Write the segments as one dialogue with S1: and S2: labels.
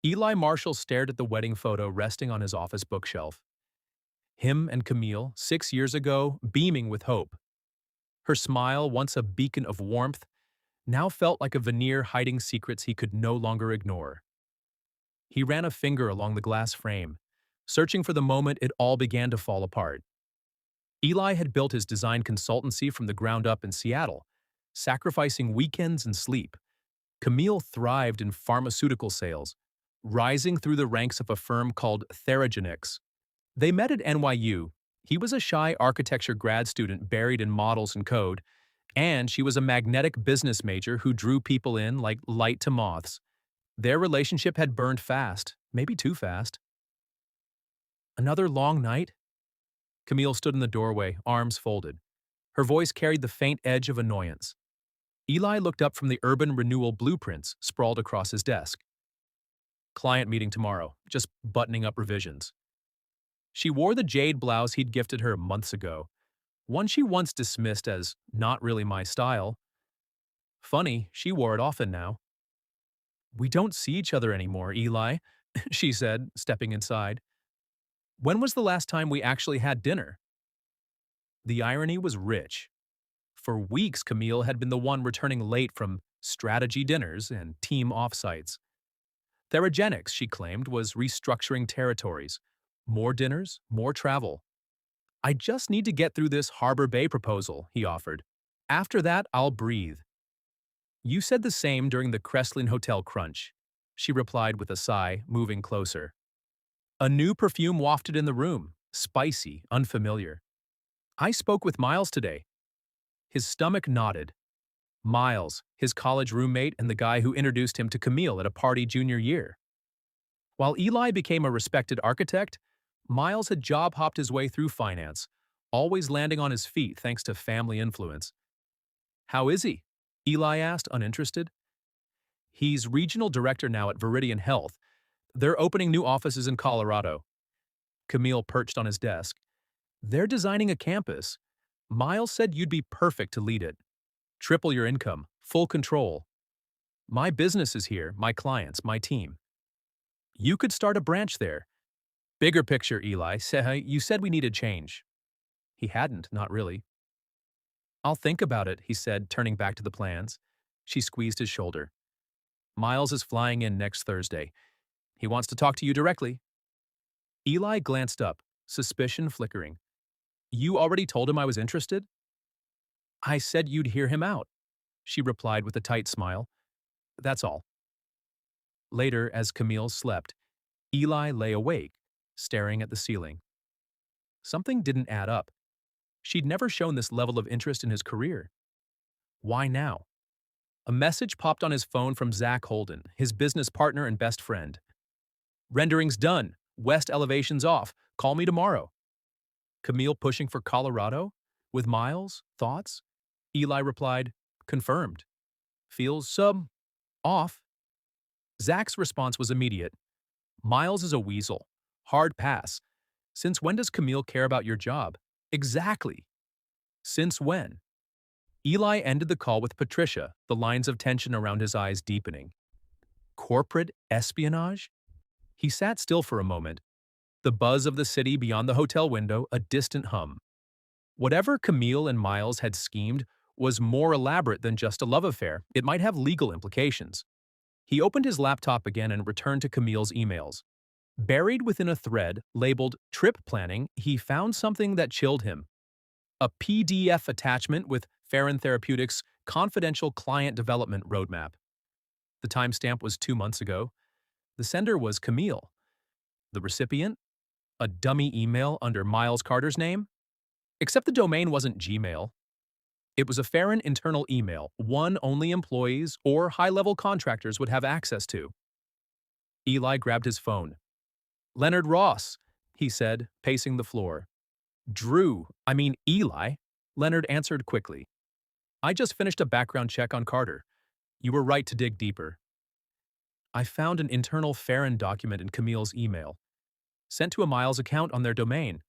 S1: Eli Marshall stared at the wedding photo resting on his office bookshelf. Him and Camille, 6 years ago, beaming with hope. Her smile, once a beacon of warmth, now felt like a veneer hiding secrets he could no longer ignore. He ran a finger along the glass frame, searching for the moment it all began to fall apart. Eli had built his design consultancy from the ground up in Seattle, sacrificing weekends and sleep. Camille thrived in pharmaceutical sales, rising through the ranks of a firm called Theragenix. They met at NYU. He was a shy architecture grad student buried in models and code, and she was a magnetic business major who drew people in like light to moths. Their relationship had burned fast, maybe too fast. Another long night? Camille stood in the doorway, arms folded. Her voice carried the faint edge of annoyance. Eli looked up from the urban renewal blueprints sprawled across his desk. Client meeting tomorrow, just buttoning up revisions. She wore the jade blouse he'd gifted her months ago, one she once dismissed as not really my style. Funny, she wore it often now. "We don't see each other anymore, Eli," she said, stepping inside. "When was the last time we actually had dinner?" The irony was rich. For weeks, Camille had been the one returning late from strategy dinners and team offsites. Theragenix, she claimed, was restructuring territories. More dinners, more travel. "I just need to get through this Harbor Bay proposal," he offered. "After that, I'll breathe." "You said the same during the Crestlin Hotel crunch," she replied with a sigh, moving closer. A new perfume wafted in the room, spicy, unfamiliar. "I spoke with Miles today." His stomach nodded. Miles, his college roommate and the guy who introduced him to Camille at a party junior year. While Eli became a respected architect, Miles had job-hopped his way through finance, always landing on his feet thanks to family influence. "How is he?" Eli asked, uninterested. "He's regional director now at Viridian Health. They're opening new offices in Colorado." Camille perched on his desk. "They're designing a campus. Miles said you'd be perfect to lead it. Triple your income, full control. My business is here, my clients, my team. You could start a branch there." "Bigger picture, Eli. You said we needed change." He hadn't, not really. "I'll think about it," he said, turning back to the plans. She squeezed his shoulder. "Miles is flying in next Thursday. He wants to talk to you directly." Eli glanced up, suspicion flickering. "You already told him I was interested?" "I said you'd hear him out," she replied with a tight smile. "That's all." Later, as Camille slept, Eli lay awake, staring at the ceiling. Something didn't add up. She'd never shown this level of interest in his career. Why now? A message popped on his phone from Zach Holden, his business partner and best friend. "Rendering's done. West elevation's off. Call me tomorrow." Camille pushing for Colorado? With Miles? Thoughts? Eli replied, "Confirmed. Feels, off." Zach's response was immediate. "Miles is a weasel. Hard pass. Since when does Camille care about your job?" "Exactly. Since when?" Eli ended the call with Patricia, the lines of tension around his eyes deepening. Corporate espionage? He sat still for a moment. The buzz of the city beyond the hotel window, a distant hum. Whatever Camille and Miles had schemed was more elaborate than just a love affair. It might have legal implications. He opened his laptop again and returned to Camille's emails. Buried within a thread labeled "Trip Planning," he found something that chilled him. A PDF attachment with Farron Therapeutics' confidential client development roadmap. The timestamp was 2 months ago. The sender was Camille. The recipient? A dummy email under Miles Carter's name? Except the domain wasn't Gmail. It was a Farron internal email, one only employees or high-level contractors would have access to. Eli grabbed his phone. "Leonard Ross," he said, pacing the floor. Eli," Leonard answered quickly. "I just finished a background check on Carter. You were right to dig deeper." "I found an internal Farron document in Camille's email, sent to a Miles account on their domain."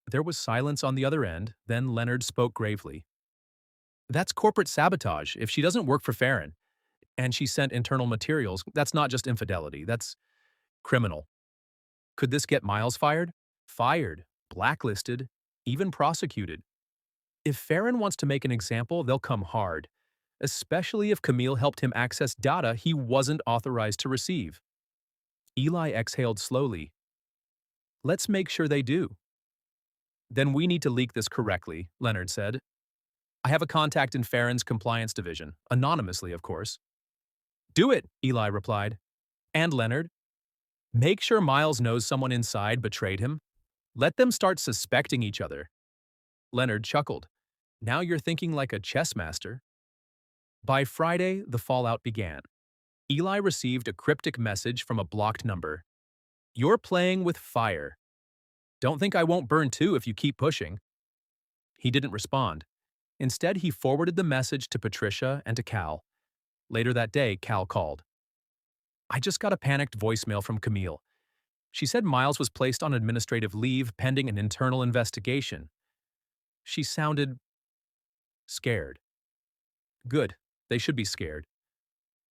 S1: There was silence on the other end, then Leonard spoke gravely. "That's corporate sabotage if she doesn't work for Farron. And she sent internal materials. That's not just infidelity. That's Criminal. Could this get Miles fired? Fired, blacklisted, even prosecuted. If Farron wants to make an example, they'll come hard, especially if Camille helped him access data he wasn't authorized to receive. Eli exhaled slowly. Let's make sure they do. Then we need to leak this correctly, Leonard said. I have a contact in Farron's compliance division, anonymously, of course. Do it, Eli replied. And Leonard, make sure Miles knows someone inside betrayed him. Let them start suspecting each other. Leonard chuckled. Now you're thinking like a chess master. By Friday, the fallout began. Eli received a cryptic message from a blocked number. You're playing with fire. Don't think I won't burn too if you keep pushing. He didn't respond. Instead, he forwarded the message to Patricia and to Cal. Later that day, Cal called. I just got a panicked voicemail from Camille. She said Miles was placed on administrative leave pending an internal investigation. She sounded scared. Good. They should be scared.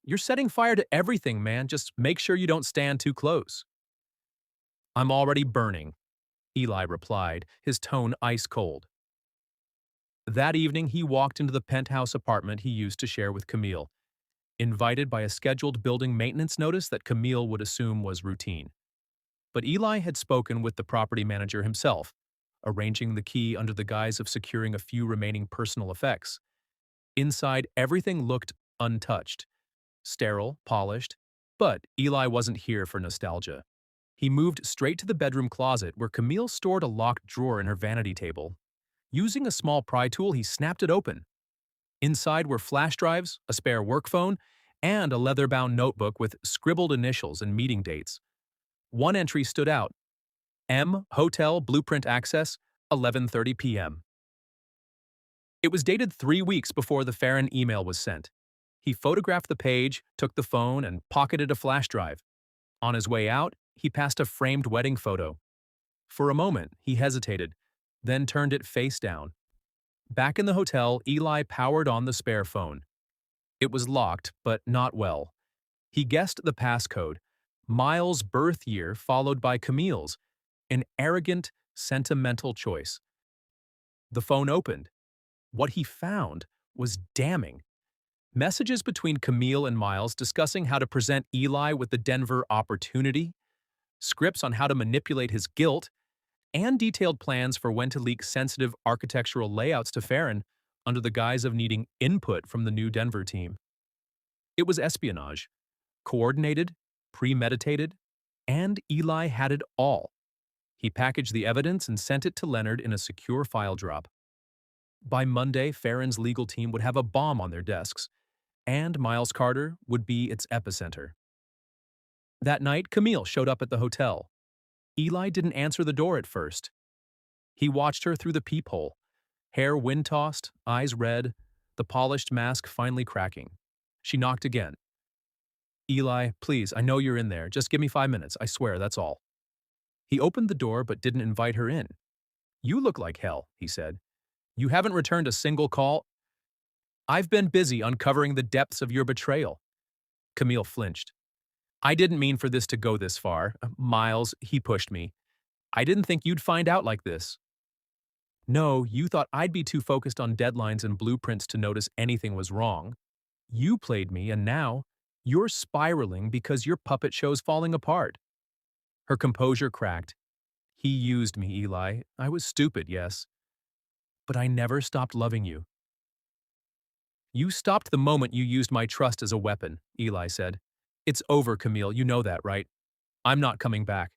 S1: You're setting fire to everything, man. Just make sure you don't stand too close. I'm already burning, Eli replied, his tone ice cold. That evening, he walked into the penthouse apartment he used to share with Camille, invited by a scheduled building maintenance notice that Camille would assume was routine. But Eli had spoken with the property manager himself, arranging the key under the guise of securing a few remaining personal effects. Inside, everything looked untouched, sterile, polished, but Eli wasn't here for nostalgia. He moved straight to the bedroom closet where Camille stored a locked drawer in her vanity table. Using a small pry tool, he snapped it open. Inside were flash drives, a spare work phone, and a leather-bound notebook with scribbled initials and meeting dates. One entry stood out. M. Hotel Blueprint Access, 11:30 p.m. It was dated 3 weeks before the Farron email was sent. He photographed the page, took the phone, and pocketed a flash drive. On his way out, he passed a framed wedding photo. For a moment, he hesitated, then turned it face down. Back in the hotel, Eli powered on the spare phone. It was locked, but not well. He guessed the passcode, Miles' birth year followed by Camille's, an arrogant, sentimental choice. The phone opened. What he found was damning. Messages between Camille and Miles discussing how to present Eli with the Denver opportunity, scripts on how to manipulate his guilt, and detailed plans for when to leak sensitive architectural layouts to Farron under the guise of needing input from the new Denver team. It was espionage, coordinated, premeditated, and Eli had it all. He packaged the evidence and sent it to Leonard in a secure file drop. By Monday, Farron's legal team would have a bomb on their desks, and Miles Carter would be its epicenter. That night, Camille showed up at the hotel. Eli didn't answer the door at first. He watched her through the peephole, hair wind-tossed, eyes red, the polished mask finally cracking. She knocked again. Eli, please, I know you're in there. Just give me 5 minutes. I swear, that's all. He opened the door but didn't invite her in. You look like hell, he said. You haven't returned a single call. I've been busy uncovering the depths of your betrayal. Camille flinched. I didn't mean for this to go this far. Miles, he pushed me. I didn't think you'd find out like this. No, you thought I'd be too focused on deadlines and blueprints to notice anything was wrong. You played me, and now you're spiraling because your puppet show's falling apart. Her composure cracked. He used me, Eli. I was stupid, yes. But I never stopped loving you. You stopped the moment you used my trust as a weapon, Eli said. It's over, Camille, you know that, right? I'm not coming back,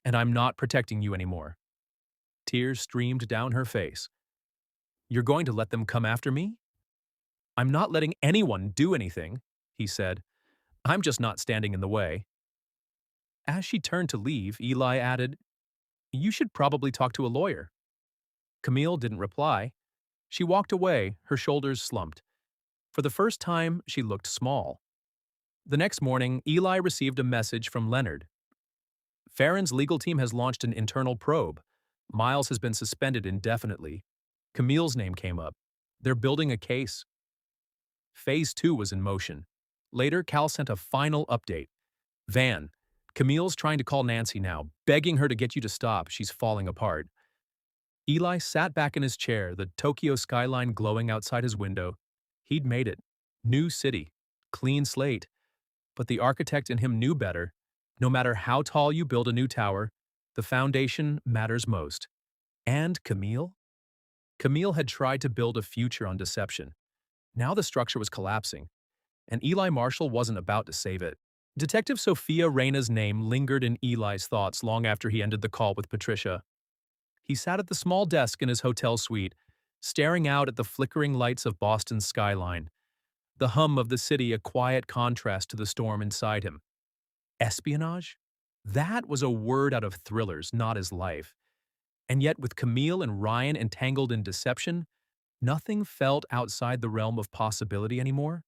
S1: and I'm not protecting you anymore. Tears streamed down her face. You're going to let them come after me? I'm not letting anyone do anything, he said. I'm just not standing in the way. As she turned to leave, Eli added, You should probably talk to a lawyer. Camille didn't reply. She walked away, her shoulders slumped. For the first time, she looked small. The next morning, Eli received a message from Leonard. Farron's legal team has launched an internal probe. Miles has been suspended indefinitely. Camille's name came up. They're building a case. Phase 2 was in motion. Later, Cal sent a final update. Van, Camille's trying to call Nancy now, begging her to get you to stop. She's falling apart. Eli sat back in his chair, the Tokyo skyline glowing outside his window. He'd made it. New city. Clean slate. But the architect in him knew better. No matter how tall you build a new tower, the foundation matters most. And Camille? Camille had tried to build a future on deception. Now the structure was collapsing, and Eli Marshall wasn't about to save it. Detective Sophia Reyna's name lingered in Eli's thoughts long after he ended the call with Patricia. He sat at the small desk in his hotel suite, staring out at the flickering lights of Boston's skyline, the hum of the city a quiet contrast to the storm inside him. Espionage? That was a word out of thrillers, not his life. And yet, with Camille and Ryan entangled in deception, nothing felt outside the realm of possibility anymore.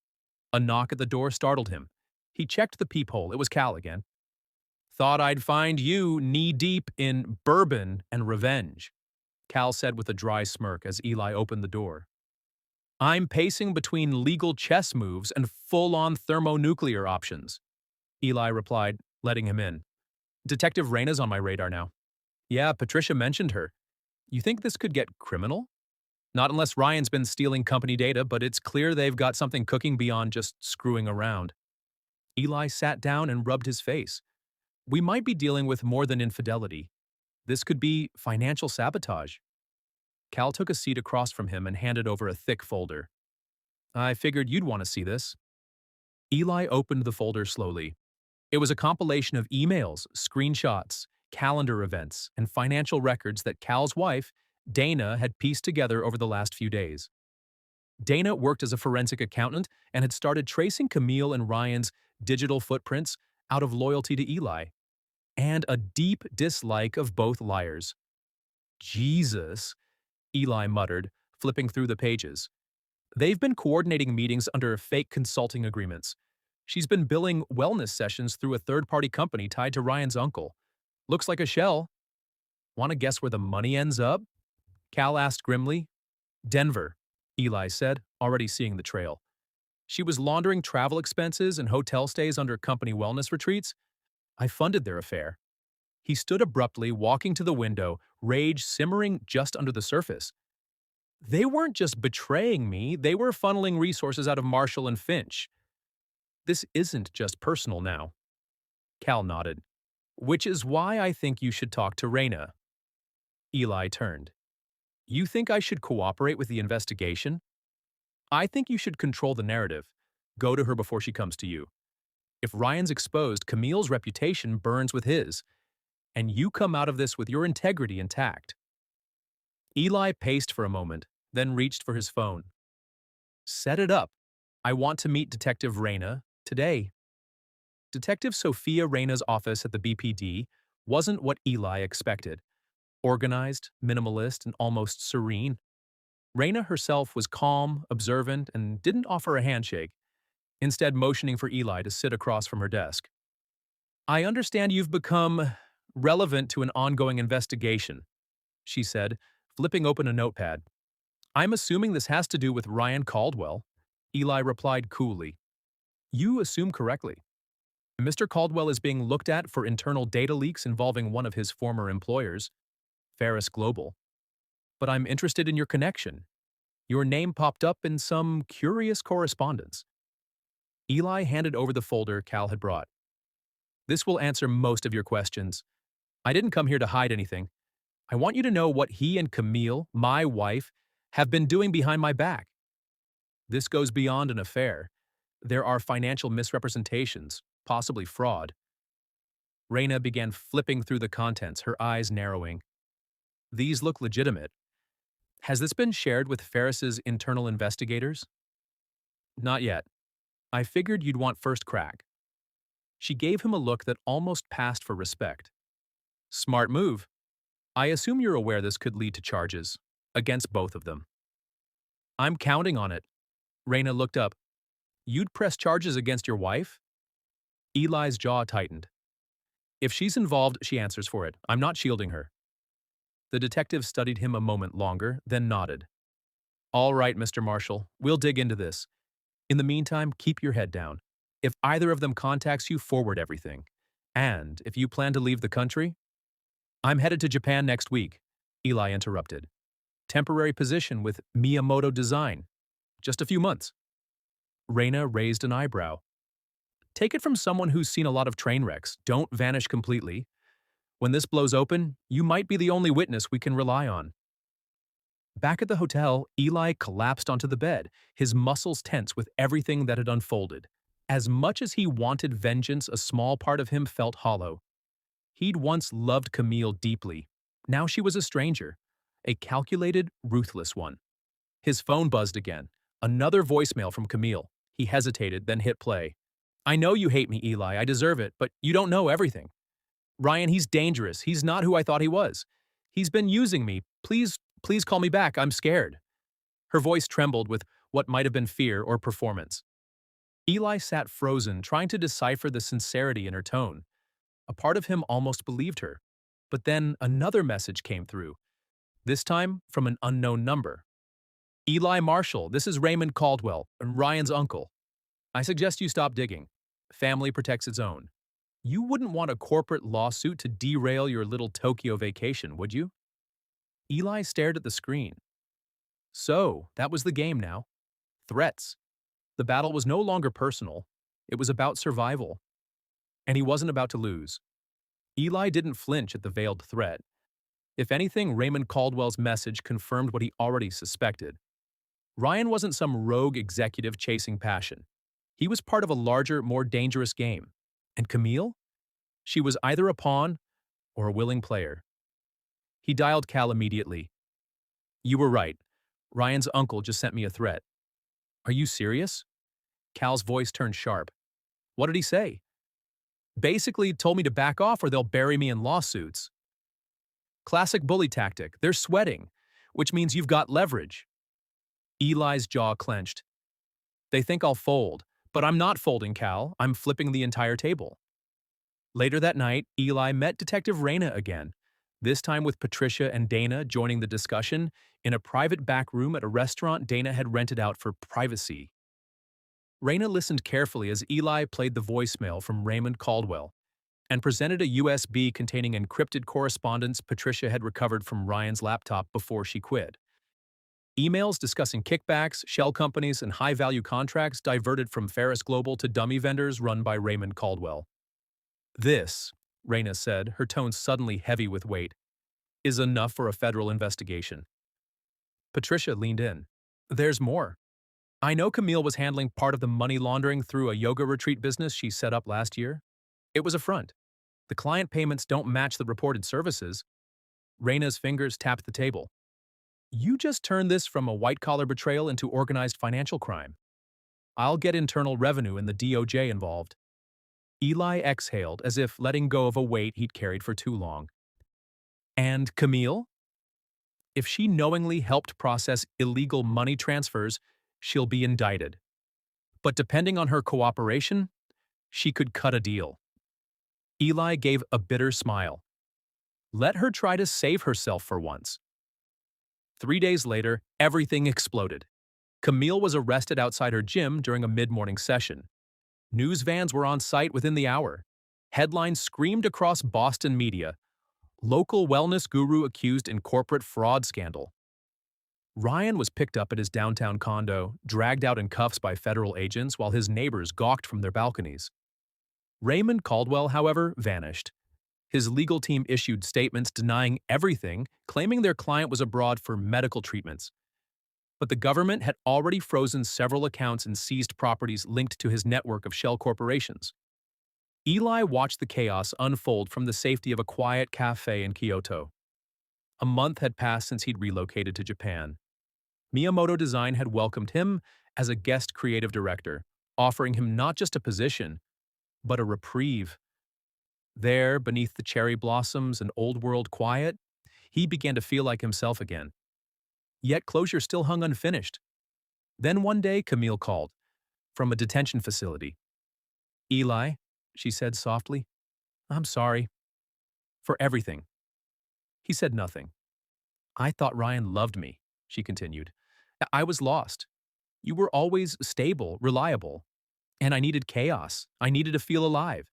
S1: A knock at the door startled him. He checked the peephole. It was Cal again. "Thought I'd find you knee-deep in bourbon and revenge," Cal said with a dry smirk as Eli opened the door. "I'm pacing between legal chess moves and full-on thermonuclear options," Eli replied, letting him in. "Detective Reyna's on my radar now." "Yeah, Patricia mentioned her. You think this could get criminal?" "Not unless Ryan's been stealing company data, but it's clear they've got something cooking beyond just screwing around." Eli sat down and rubbed his face. "We might be dealing with more than infidelity. This could be financial sabotage." Cal took a seat across from him and handed over a thick folder. "I figured you'd want to see this." Eli opened the folder slowly. It was a compilation of emails, screenshots, calendar events, and financial records that Cal's wife, Dana, had pieced together over the last few days. Dana worked as a forensic accountant and had started tracing Camille and Ryan's digital footprints out of loyalty to Eli, and a deep dislike of both liars. "Jesus," Eli muttered, flipping through the pages. "They've been coordinating meetings under fake consulting agreements. She's been billing wellness sessions through a third-party company tied to Ryan's uncle. Looks like a shell." "Want to guess where the money ends up?" Cal asked grimly. "Denver," Eli said, already seeing the trail. "She was laundering travel expenses and hotel stays under company wellness retreats. I funded their affair." He stood abruptly, walking to the window, rage simmering just under the surface. "They weren't just betraying me, they were funneling resources out of Marshall and Finch. This isn't just personal now." Cal nodded. "Which is why I think you should talk to Reyna." Eli turned. "You think I should cooperate with the investigation?" "I think you should control the narrative. Go to her before she comes to you. If Ryan's exposed, Camille's reputation burns with his, and you come out of this with your integrity intact." Eli paced for a moment, then reached for his phone. "Set it up. I want to meet Detective Reyna today." Detective Sophia Reyna's office at the BPD wasn't what Eli expected. Organized, minimalist, and almost serene. Reyna herself was calm, observant, and didn't offer a handshake, instead motioning for Eli to sit across from her desk. "I understand you've become relevant to an ongoing investigation," she said, flipping open a notepad. "I'm assuming this has to do with Ryan Caldwell." Eli replied coolly. "You assume correctly. Mr. Caldwell is being looked at for internal data leaks involving one of his former employers, Ferris Global. But I'm interested in your connection. Your name popped up in some curious correspondence." Eli handed over the folder Cal had brought. "This will answer most of your questions. I didn't come here to hide anything. I want you to know what he and Camille, my wife, have been doing behind my back. This goes beyond an affair. There are financial misrepresentations, possibly fraud." Reyna began flipping through the contents, her eyes narrowing. "These look legitimate. Has this been shared with Ferris's internal investigators?" "Not yet. I figured you'd want first crack." She gave him a look that almost passed for respect. "Smart move. I assume you're aware this could lead to charges, against both of them." "I'm counting on it." Reyna looked up. "You'd press charges against your wife?" Eli's jaw tightened. "If she's involved, she answers for it. I'm not shielding her." The detective studied him a moment longer, then nodded. "All right, Mr. Marshall, we'll dig into this. In the meantime, keep your head down. If either of them contacts you, forward everything. And if you plan to leave the country, I'm headed to Japan next week, Eli interrupted. Temporary position with Miyamoto Design. Just a few months. Reina raised an eyebrow. Take it from someone who's seen a lot of train wrecks. Don't vanish completely. When this blows open, you might be the only witness we can rely on. Back at the hotel, Eli collapsed onto the bed, his muscles tense with everything that had unfolded. As much as he wanted vengeance, a small part of him felt hollow. He'd once loved Camille deeply. Now she was a stranger, a calculated, ruthless one. His phone buzzed again. Another voicemail from Camille. He hesitated, then hit play. I know you hate me, Eli. I deserve it, but you don't know everything. Ryan, he's dangerous. He's not who I thought he was. He's been using me. Please call me back. I'm scared. Her voice trembled with what might have been fear or performance. Eli sat frozen, trying to decipher the sincerity in her tone. A part of him almost believed her. But then another message came through, this time from an unknown number. Eli Marshall, this is Raymond Caldwell, Ryan's uncle. I suggest you stop digging. Family protects its own. You wouldn't want a corporate lawsuit to derail your little Tokyo vacation, would you? Eli stared at the screen. So, that was the game now. Threats. The battle was no longer personal. It was about survival. And he wasn't about to lose. Eli didn't flinch at the veiled threat. If anything, Raymond Caldwell's message confirmed what he already suspected. Ryan wasn't some rogue executive chasing passion. He was part of a larger, more dangerous game. And Camille? She was either a pawn or a willing player. He dialed Cal immediately. You were right. Ryan's uncle just sent me a threat. Are you serious? Cal's voice turned sharp. What did he say? Basically told me to back off or they'll bury me in lawsuits. Classic bully tactic. They're sweating, which means you've got leverage. Eli's jaw clenched. They think I'll fold, but I'm not folding, Cal. I'm flipping the entire table. Later that night, Eli met Detective Reina again, this time with Patricia and Dana joining the discussion in a private back room at a restaurant Dana had rented out for privacy. Reina listened carefully as Eli played the voicemail from Raymond Caldwell and presented a USB containing encrypted correspondence Patricia had recovered from Ryan's laptop before she quit. Emails discussing kickbacks, shell companies, and high-value contracts diverted from Ferris Global to dummy vendors run by Raymond Caldwell. This, Reina said, her tone suddenly heavy with weight, is enough for a federal investigation. Patricia leaned in. There's more. I know Camille was handling part of the money laundering through a yoga retreat business she set up last year. It was a front. The client payments don't match the reported services. Reina's fingers tapped the table. You just turned this from a white-collar betrayal into organized financial crime. I'll get internal revenue and the DOJ involved. Eli exhaled as if letting go of a weight he'd carried for too long. And Camille? If she knowingly helped process illegal money transfers, she'll be indicted. But depending on her cooperation, she could cut a deal. Eli gave a bitter smile. Let her try to save herself for once. 3 days later, everything exploded. Camille was arrested outside her gym during a mid-morning session. News vans were on site within the hour. Headlines screamed across Boston media. Local wellness guru accused in corporate fraud scandal. Ryan was picked up at his downtown condo, dragged out in cuffs by federal agents while his neighbors gawked from their balconies. Raymond Caldwell, however, vanished. His legal team issued statements denying everything, claiming their client was abroad for medical treatments. But the government had already frozen several accounts and seized properties linked to his network of shell corporations. Eli watched the chaos unfold from the safety of a quiet cafe in Kyoto. A month had passed since he'd relocated to Japan. Miyamoto Design had welcomed him as a guest creative director, offering him not just a position, but a reprieve. There, beneath the cherry blossoms and old-world quiet, he began to feel like himself again. Yet closure still hung unfinished. Then one day, Camille called, from a detention facility. Eli, she said softly, I'm sorry. For everything. He said nothing. I thought Ryan loved me, she continued. I was lost. You were always stable, reliable. And I needed chaos. I needed to feel alive.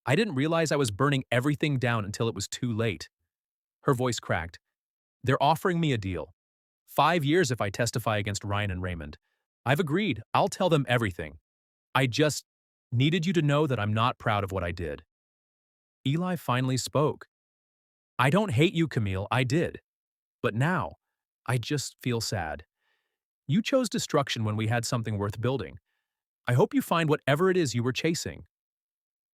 S1: I didn't realize I was burning everything down until it was too late. Her voice cracked. They're offering me a deal. 5 years if I testify against Ryan and Raymond. I've agreed. I'll tell them everything. I just needed you to know that I'm not proud of what I did. Eli finally spoke. I don't hate you, Camille. I did. But now, I just feel sad. You chose destruction when we had something worth building. I hope you find whatever it is you were chasing.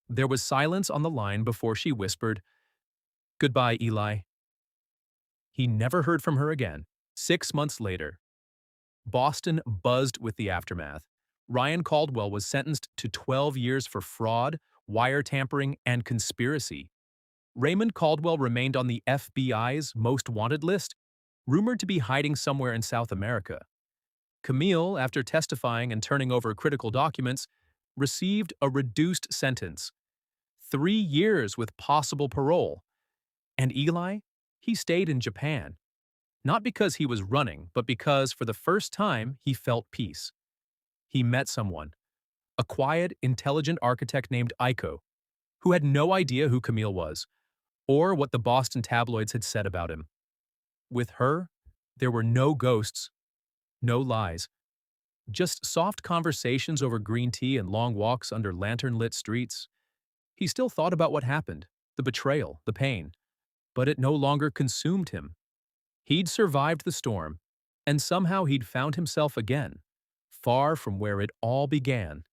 S1: There was silence on the line before she whispered, Goodbye, Eli. He never heard from her again. 6 months later, Boston buzzed with the aftermath. Ryan Caldwell was sentenced to 12 years for fraud, wire tampering, and conspiracy. Raymond Caldwell remained on the FBI's most wanted list, rumored to be hiding somewhere in South America. Camille, after testifying and turning over critical documents, received a reduced sentence, 3 years with possible parole. And Eli? He stayed in Japan. Not because he was running, but because, for the first time, he felt peace. He met someone, a quiet, intelligent architect named Aiko, who had no idea who Camille was, or what the Boston tabloids had said about him. With her, there were no ghosts, no lies, just soft conversations over green tea and long walks under lantern-lit streets. He still thought about what happened, the betrayal, the pain, but it no longer consumed him. He'd survived the storm, and somehow he'd found himself again, far from where it all began.